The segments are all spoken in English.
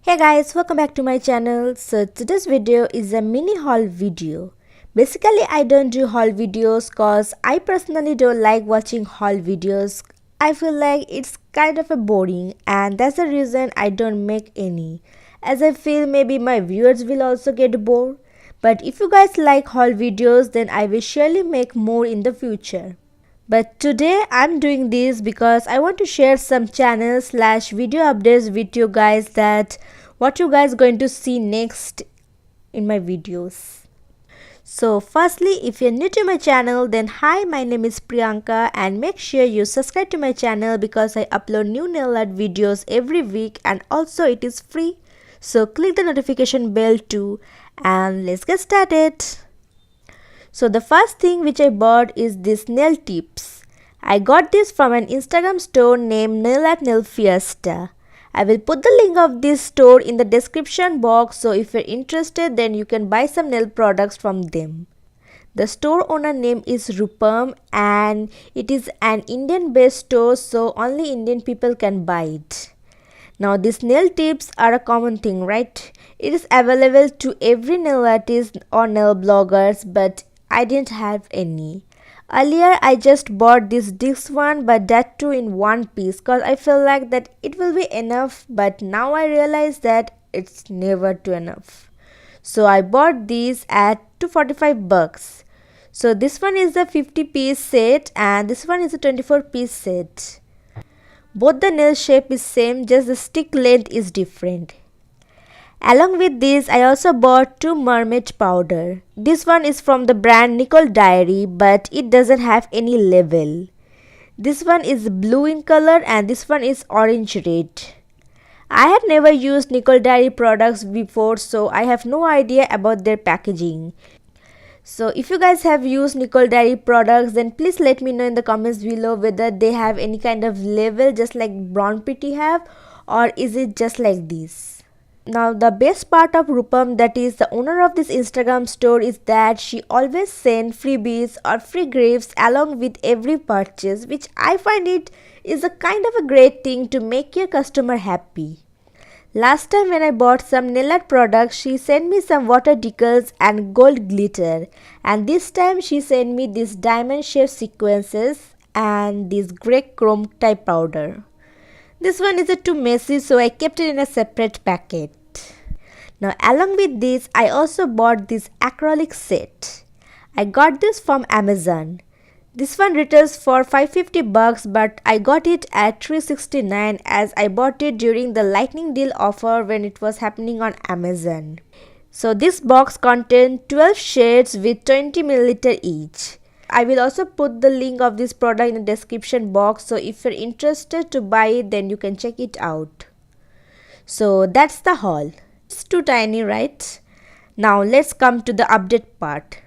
Hey guys, welcome back to my channel. So today's video is a mini haul video. Basically I don't do haul videos cause I personally don't like watching haul videos. I feel like it's kind of a boring and that's the reason I don't make any. As I feel maybe my viewers will also get bored. But if you guys like haul videos then I will surely make more in the future. But today I'm doing this because I want to share some channel slash video updates with you guys that what you guys going to see next in my videos. So firstly, if you're new to my channel then hi, my name is Priyanka and make sure you subscribe to my channel because I upload new nail art videos every week and also it is free. So click the notification bell too and let's get started. So the first thing which I bought is this nail tips. I got this from an Instagram store named Nail at Nail Fiesta. I will put the link of this store in the description box, so if you're interested then you can buy some nail products from them. The store owner name is Rupam and it is an Indian based store, so only Indian people can buy it. Now these nail tips are a common thing, right? It is available to every nail artist or nail bloggers, but I didn't have any. Earlier I just bought this one, but that too in one piece cause I felt like that it will be enough, but now I realize that it's never too enough. So I bought these at 245 bucks. So this one is the 50-piece set and this one is a 24-piece set. Both the nail shape is same, just the stick length is different. Along with this, I also bought 2 mermaid powder. This one is from the brand Nicole Diary, but it doesn't have any label. This one is blue in color and this one is orange red. I had never used Nicole Diary products before, so I have no idea about their packaging. So if you guys have used Nicole Diary products, then please let me know in the comments below whether they have any kind of label just like Brown Pretty have, or is it just like this. Now the best part of Rupam, that is the owner of this Instagram store, is that she always sends freebies or free gifts along with every purchase, which I find it is a kind of a great thing to make your customer happy. Last time when I bought some nail art products, she sent me some water decals and gold glitter, and this time she sent me these diamond shaped sequences and this grey chrome type powder. This one is too messy, so I kept it in a separate packet. Now along with this, I also bought this acrylic set. I got this from Amazon. This one retails for 550 bucks, but I got it at 369 as I bought it during the lightning deal offer when it was happening on Amazon. So this box contains 12 shades with 20 ml each. I will also put the link of this product in the description box, so if you're interested to buy it then you can check it out. So that's the haul. It's too tiny, right? Now let's come to the update part.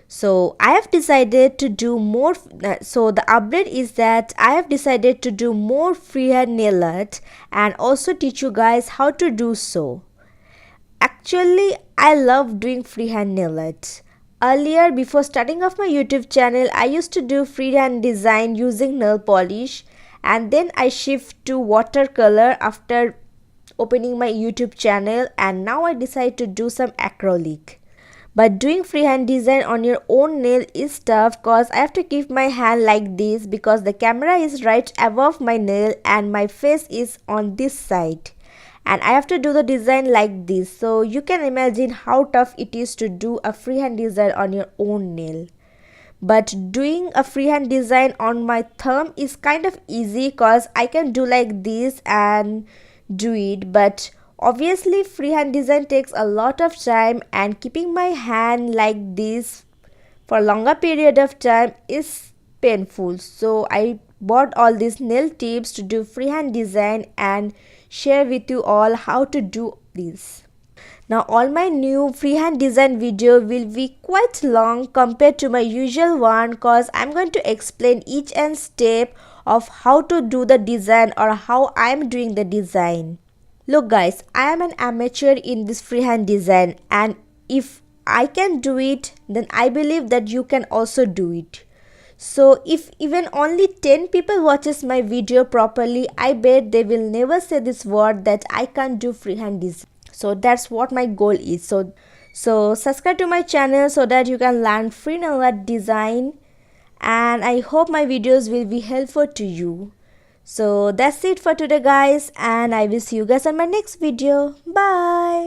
So I have decided to do more. So the update is that I have decided to do more freehand nail art and also teach you guys how to do so. Actually, I love doing freehand nail art. Earlier, before starting off my YouTube channel, I used to do freehand design using nail polish, and then I shift to watercolor after opening my YouTube channel, and now I decide to do some acrylic. But doing freehand design on your own nail is tough cause I have to keep my hand like this because the camera is right above my nail and my face is on this side. And I have to do the design like this, so you can imagine how tough it is to do a freehand design on your own nail. But doing a freehand design on my thumb is kind of easy cause I can do like this and do it, but obviously freehand design takes a lot of time and keeping my hand like this for a longer period of time is painful. So I bought all these nail tips to do freehand design and share with you all how to do this. Now all my new freehand design video will be quite long compared to my usual one cause I'm going to explain each and step of how to do the design or how I am doing the design. Look guys, I am an amateur in this freehand design, and if I can do it then I believe that you can also do it. So if even only 10 people watches my video properly, I bet they will never say this word that I can't do freehand design. So that's what my goal is. So subscribe to my channel so that you can learn free art design, and I hope my videos will be helpful to you. So that's it for today guys, and I will see you guys on my next video. Bye.